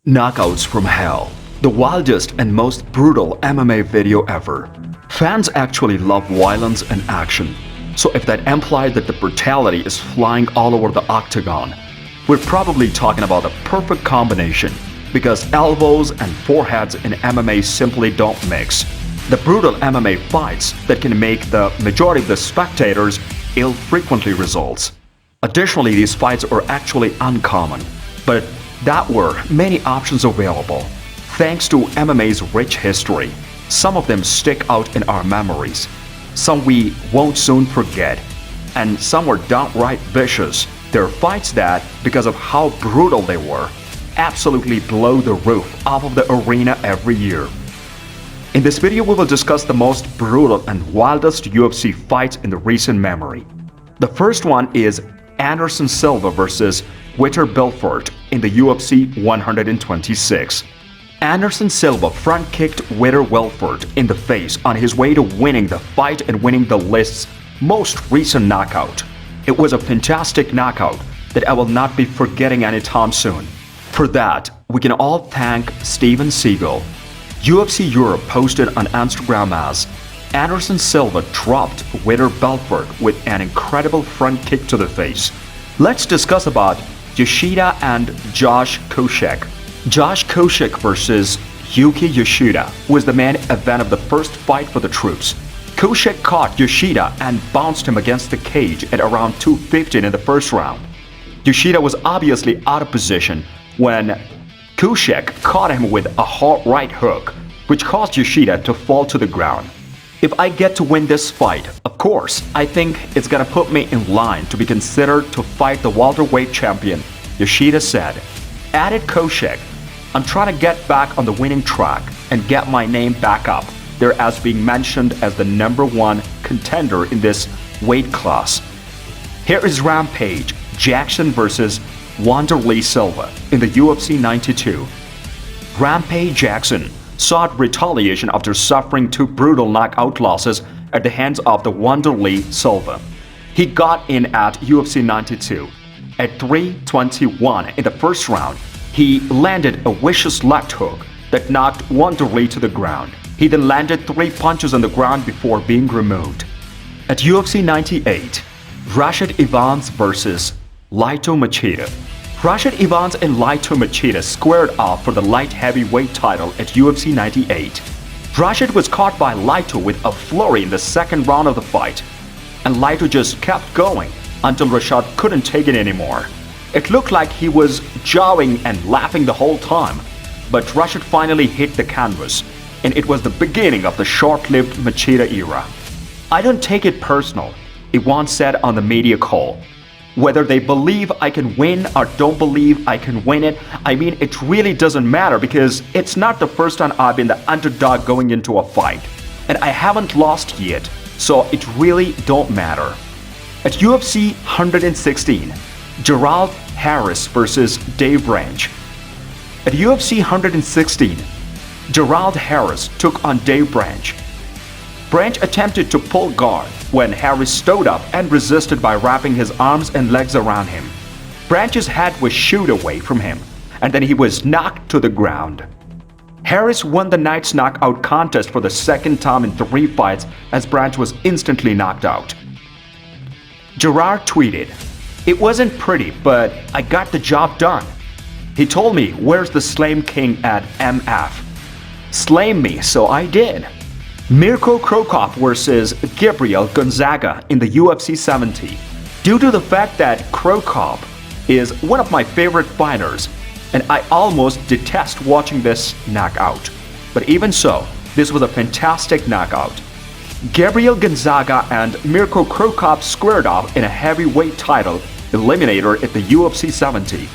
Knockouts from Hell, the wildest and most brutal MMA video ever. Fans actually love violence and action, so if that implied that the brutality is flying all over the octagon, we're probably talking about the perfect combination, because elbows and foreheads in MMA simply don't mix. The brutal MMA fights that can make the majority of the spectators ill frequently results. Additionally, these fights are actually uncommon, but there were many options available. Thanks to MMA's rich history, some of them stick out in our memories. Some we won't soon forget, and some were downright vicious. There are fights that, because of how brutal they were, absolutely blow the roof off of the arena every year. In this video, we will discuss the most brutal and wildest UFC fights in the recent memory. The first one is Anderson Silva versus Vitor Belfort in the UFC 126. Anderson Silva front-kicked Vitor Belfort in the face on his way to winning the fight and winning the list's most recent knockout. It was a fantastic knockout that I will not be forgetting anytime soon. For that, we can all thank Steven Seagal. UFC Europe posted on Instagram as Anderson Silva dropped Vitor Belfort with an incredible front kick to the face. Let's discuss about Yoshida and Josh Koscheck. Josh Koscheck versus Yuki Yoshida was the main event of the first fight for the troops. Koscheck caught Yoshida and bounced him against the cage at around 2:15 in the first round. Yoshida was obviously out of position when Koscheck caught him with a hard right hook, which caused Yoshida to fall to the ground. If I get to win this fight, of course, I think it's gonna put me in line to be considered to fight the welterweight champion, Yoshida said. Added Koscheck, I'm trying to get back on the winning track and get my name back up there as being mentioned as the #1 contender in this weight class. Here is Rampage Jackson versus Wanderlei Silva in the UFC 92. Rampage Jackson sought retaliation after suffering 2 brutal knockout losses at the hands of the Wanderlei Silva. He got in at UFC 92. At 3:21 in the first round, he landed a vicious left hook that knocked Wanderlei to the ground. He then landed 3 punches on the ground before being removed. At UFC 98, Rashad Evans versus Lyoto Machida. Rashad Evans and Lyoto Machida squared off for the light heavyweight title at UFC 98. Rashad was caught by Lyoto with a flurry in the second round of the fight, and Lyoto just kept going until Rashad couldn't take it anymore. It looked like he was jawing and laughing the whole time, but Rashad finally hit the canvas, and it was the beginning of the short-lived Machida era. I don't take it personal, Evans said on the media call. Whether they believe I can win or don't believe I can win it, I mean, it really doesn't matter because it's not the first time I've been the underdog going into a fight. And I haven't lost yet, so it really don't matter. At UFC 116, Gerald Harris versus Dave Branch. At UFC 116, Gerald Harris took on Dave Branch. Branch attempted to pull guard when Harris stood up and resisted by wrapping his arms and legs around him. Branch's head was shooed away from him, and then he was knocked to the ground. Harris won the night's knockout contest for the second time in 3 fights as Branch was instantly knocked out. Gerard tweeted, "It wasn't pretty, but I got the job done. He told me, where's the Slam King at MF? Slam me, so I did." Mirko versus Gabriel Gonzaga in the UFC 70. Due to the fact that Krokop is one of my favorite fighters, and I almost detest watching this knockout. But even so, this was a fantastic knockout. Gabriel Gonzaga and Mirko Krokop squared off in a heavyweight title eliminator at the UFC 70.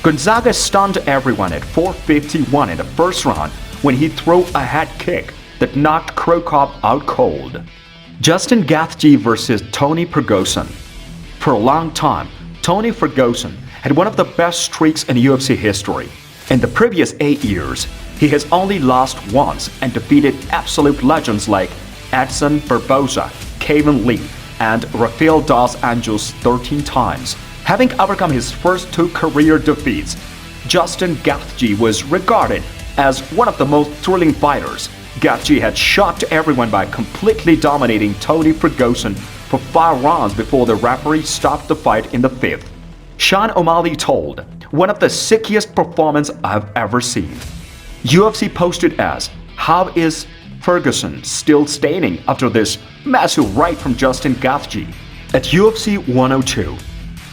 Gonzaga stunned everyone at 4:51 in the first round when he threw a head kick that knocked Krokop out cold. Justin Gaethje versus Tony Ferguson. For a long time, Tony Ferguson had one of the best streaks in UFC history. In the previous 8 years, he has only lost once and defeated absolute legends like Edson Barboza, Kevin Lee, and Rafael dos Anjos 13 times. Having overcome his first 2 career defeats, Justin Gaethje was regarded as one of the most thrilling fighters. Gaethje had shocked everyone by completely dominating Tony Ferguson for 5 rounds before the referee stopped the fight in the 5th. Sean O'Malley told, "One of the sickiest performances I've ever seen." UFC posted as, "How is Ferguson still standing after this massive right from Justin Gaethje?" At UFC 102,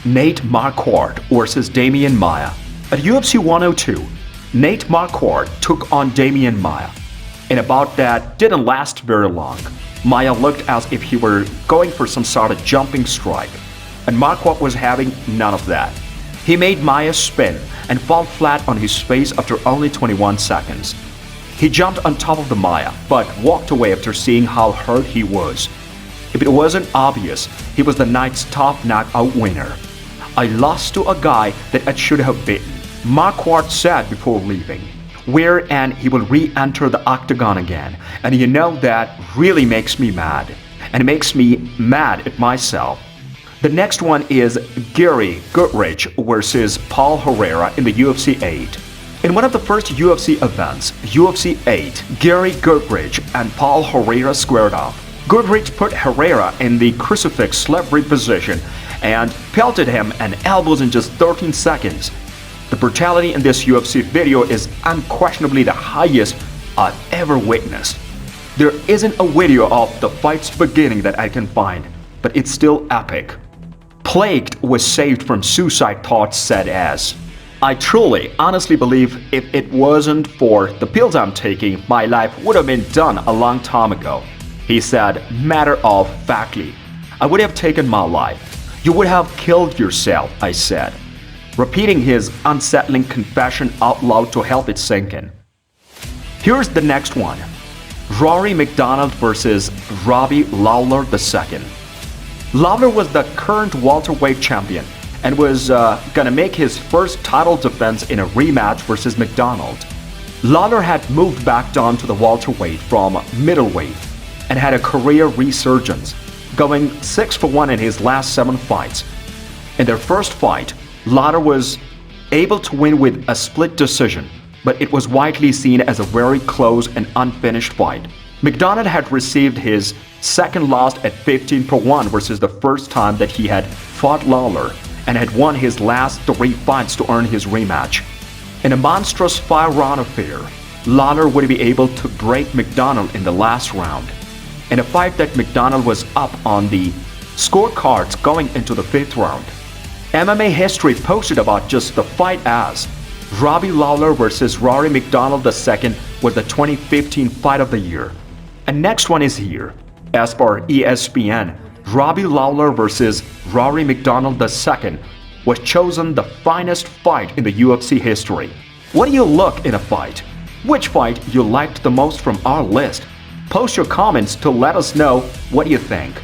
Nate Marquardt versus Demian Maia. At UFC 102, Nate Marquardt took on Demian Maia. In a bout that didn't last very long, Maia looked as if he were going for some sort of jumping strike, and Marquardt was having none of that. He made Maia spin and fall flat on his face after only 21 seconds. He jumped on top of the Maia, but walked away after seeing how hurt he was. If it wasn't obvious, he was the night's top knockout winner. "I lost to a guy that I should have beaten," Marquardt said before leaving. And he will re-enter the octagon again, and you know that really makes me mad, and it makes me mad at myself. The next one is Goodridge versus Paul Herrera in the UFC 8. In one of the first UFC events, UFC 8, Goodridge and Paul Herrera squared off. Goodridge put Herrera in the crucifix slap grip position and pelted him an elbows in just 13 seconds. The brutality in this UFC video is unquestionably the highest I've ever witnessed. There isn't a video of the fight's beginning that I can find, but it's still epic. Plagued was saved from suicide thoughts said as, "I truly, honestly believe if it wasn't for the pills I'm taking, my life would have been done a long time ago." He said matter-of-factly, "I would have taken my life. You would have killed yourself," I said, repeating his unsettling confession out loud to help it sink in. Here's the next one. Rory MacDonald versus Robbie Lawler II. Lawler was the current welterweight champion and was gonna make his first title defense in a rematch versus MacDonald. Lawler had moved back down to the welterweight from middleweight and had a career resurgence, going 6-1 in his last 7 fights. In their first fight, Lawler was able to win with a split decision, but it was widely seen as a very close and unfinished fight. MacDonald had received his second loss at 15-1 versus the first time that he had fought Lawler, and had won his last 3 fights to earn his rematch. In a monstrous 5-round affair, Lawler would be able to break MacDonald in the last round. In a fight that MacDonald was up on the scorecards going into the 5th round. MMA History posted about just the fight as Robbie Lawler versus Rory MacDonald II was the 2015 fight of the year. And next one is here. As per ESPN, Robbie Lawler versus Rory MacDonald II was chosen the finest fight in the UFC history. What do you look in a fight? Which fight you liked the most from our list? Post your comments to let us know what you think.